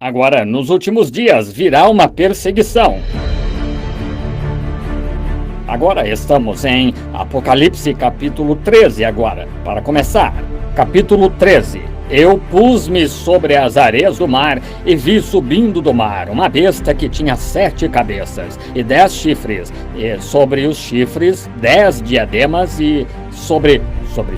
Agora, nos últimos dias, virá uma perseguição. Agora estamos em Apocalipse capítulo 13 agora, para começar. Capítulo 13. Eu pus-me sobre as areias do mar e vi subindo do mar uma besta que tinha 7 cabeças e 10 chifres, e sobre os chifres 10 diademas e sobre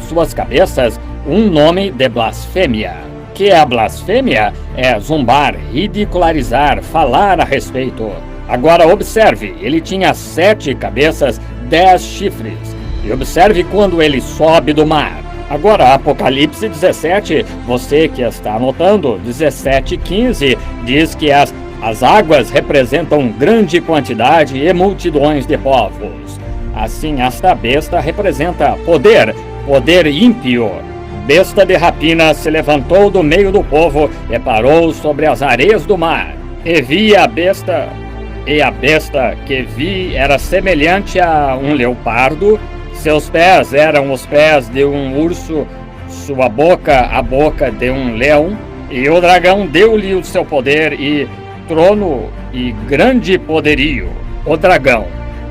suas cabeças um nome de blasfêmia. Que é a blasfêmia? É zombar, ridicularizar, falar a respeito. Agora observe, ele tinha 7 cabeças, 10 chifres. E observe quando ele sobe do mar. Agora, Apocalipse 17, você que está anotando, 17:15, diz que as águas representam grande quantidade e multidões de povos. Assim, esta besta representa poder ímpio. Besta de rapina se levantou do meio do povo e parou sobre as areias do mar. E vi a besta, e a besta que vi era semelhante a um leopardo. Seus pés eram os pés de um urso, sua boca a boca de um leão, e o dragão deu-lhe o seu poder e trono e grande poderio. O dragão.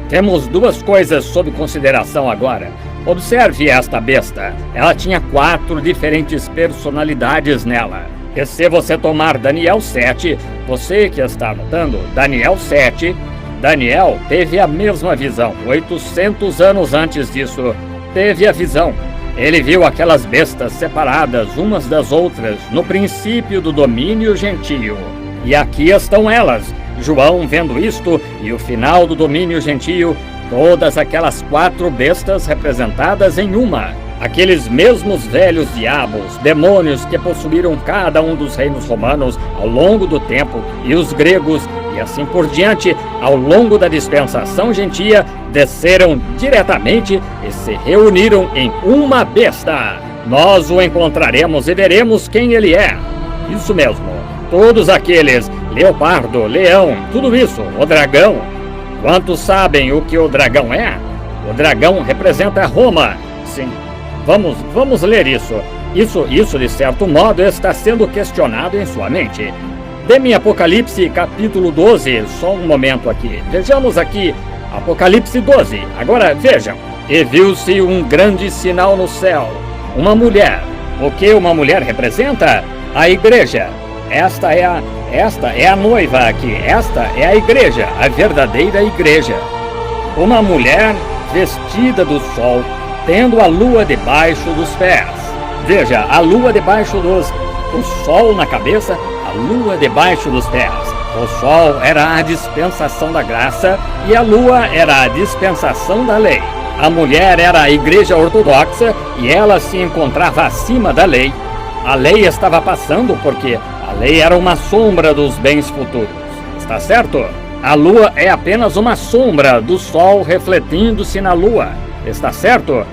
Temos duas coisas sob consideração agora. Observe esta besta. Ela tinha 4 diferentes personalidades nela. E se você tomar Daniel 7, você que está anotando, Daniel 7... Daniel teve a mesma visão, 800 anos antes disso, teve a visão. Ele viu aquelas bestas separadas umas das outras no princípio do domínio gentio. E aqui estão elas, João vendo isto e o final do domínio gentio, todas aquelas 4 bestas representadas em uma. Aqueles mesmos velhos diabos, demônios que possuíram cada um dos reinos romanos ao longo do tempo, e os gregos, e assim por diante, ao longo da dispensação gentia, desceram diretamente e se reuniram em uma besta. Nós o encontraremos e veremos quem ele é. Isso mesmo, todos aqueles, leopardo, leão, tudo isso, o dragão. Quantos sabem o que o dragão é? O dragão representa Roma. Sim. Vamos ler isso. Isso, de certo modo, está sendo questionado em sua mente. Dê-me Apocalipse capítulo 12, só um momento aqui. Vejamos aqui, Apocalipse 12. Agora vejam. E viu-se um grande sinal no céu. Uma mulher. O que uma mulher representa? A igreja. Esta é a noiva aqui. Esta é a igreja, a verdadeira igreja. Uma mulher vestida do sol, tendo a lua debaixo dos pés. Veja, a lua debaixo o sol na cabeça, a lua debaixo dos pés. O sol era a dispensação da graça e a lua era a dispensação da lei. A mulher era a igreja ortodoxa e ela se encontrava acima da lei. A lei estava passando porque a lei era uma sombra dos bens futuros. Está certo? A lua é apenas uma sombra do sol refletindo-se na lua. Está certo?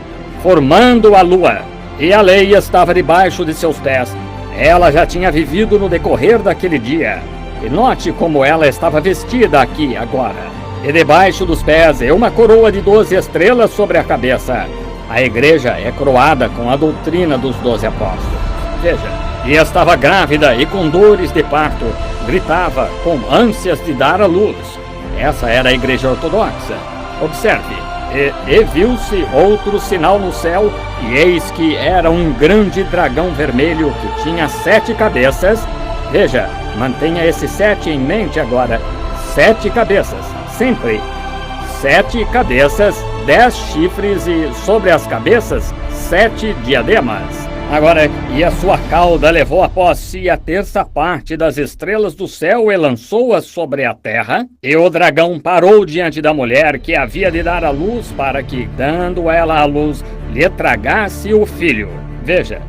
Formando a lua. E a lei estava debaixo de seus pés. Ela já tinha vivido no decorrer daquele dia. E note como ela estava vestida aqui agora. E debaixo dos pés é uma coroa de 12 estrelas sobre a cabeça. A igreja é coroada com a doutrina dos 12 apóstolos. Veja. E estava grávida e com dores de parto. Gritava com ânsias de dar à luz. Essa era a igreja ortodoxa. Observe. E viu-se outro sinal no céu, e eis que era um grande dragão vermelho que tinha 7 cabeças. Veja, mantenha esse 7 em mente agora. 7 cabeças, sempre. 7 cabeças, 10 chifres e sobre as cabeças 7 diademas. Agora, e a sua cauda levou após si a terça parte das estrelas do céu e lançou-as sobre a terra. E o dragão parou diante da mulher que havia de dar à luz para que, dando ela à luz, lhe tragasse o filho. Veja,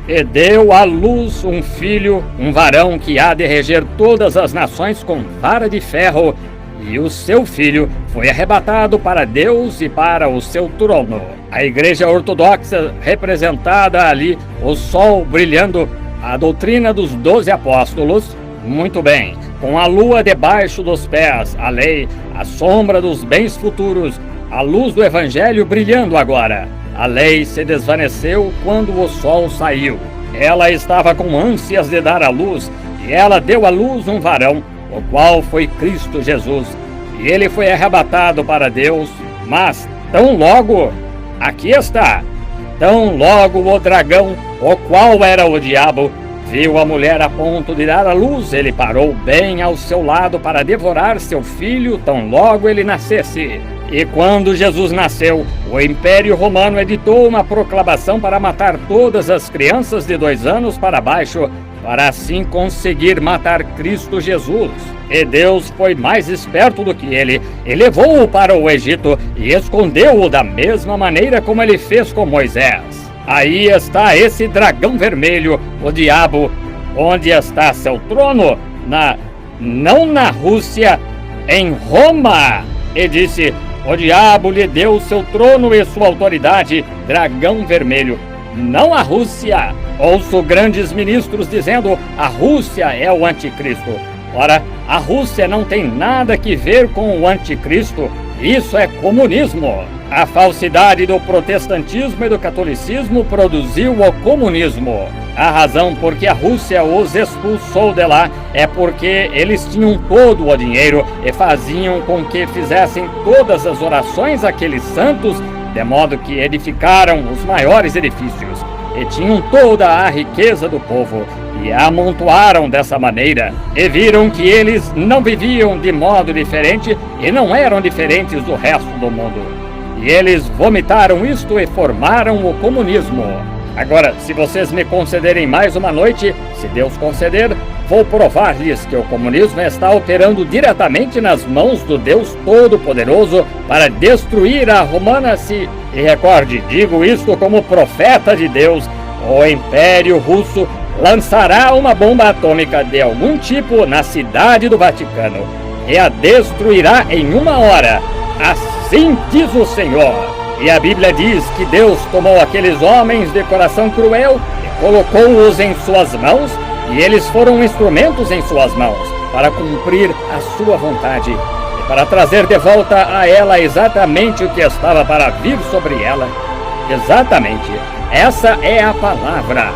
e deu à luz um filho, um varão que há de reger todas as nações com vara de ferro, e o seu filho foi arrebatado para Deus e para o seu trono. A igreja ortodoxa representada ali, o sol brilhando, a doutrina dos 12 apóstolos, muito bem, com a lua debaixo dos pés, a lei, a sombra dos bens futuros, a luz do evangelho brilhando agora. A lei se desvaneceu quando o sol saiu. Ela estava com ânsias de dar à luz e ela deu à luz um varão, o qual foi Cristo Jesus. E ele foi arrebatado para Deus, mas tão logo, aqui está, tão logo o dragão, o qual era o diabo, viu a mulher a ponto de dar à luz, ele parou bem ao seu lado para devorar seu filho, tão logo ele nascesse. E quando Jesus nasceu, o Império Romano editou uma proclamação para matar todas as crianças de 2 anos para baixo, para assim conseguir matar Cristo Jesus. E Deus foi mais esperto do que ele, e levou-o para o Egito e escondeu-o da mesma maneira como ele fez com Moisés. Aí está esse dragão vermelho, o diabo. Onde está seu trono? Não na Rússia, em Roma. E disse: o diabo lhe deu seu trono e sua autoridade, dragão vermelho. Não a Rússia. Ouço grandes ministros dizendo: a Rússia é o anticristo. Ora, a Rússia não tem nada que ver com o anticristo. Isso é comunismo. A falsidade do protestantismo e do catolicismo produziu o comunismo. A razão por que a Rússia os expulsou de lá é porque eles tinham todo o dinheiro e faziam com que fizessem todas as orações àqueles santos, de modo que edificaram os maiores edifícios e tinham toda a riqueza do povo, e a amontoaram dessa maneira, e viram que eles não viviam de modo diferente e não eram diferentes do resto do mundo. E eles vomitaram isto e formaram o comunismo. Agora, se vocês me concederem mais uma noite, se Deus conceder, vou provar-lhes que o comunismo está operando diretamente nas mãos do Deus Todo-Poderoso para destruir a Romana. E recorde, digo isto como profeta de Deus, o Império Russo lançará uma bomba atômica de algum tipo na cidade do Vaticano e a destruirá em 1 hora. Assim diz o Senhor. E a Bíblia diz que Deus tomou aqueles homens de coração cruel e colocou-os em suas mãos, e eles foram instrumentos em suas mãos para cumprir a sua vontade e para trazer de volta a ela exatamente o que estava para vir sobre ela. Exatamente, essa é a palavra.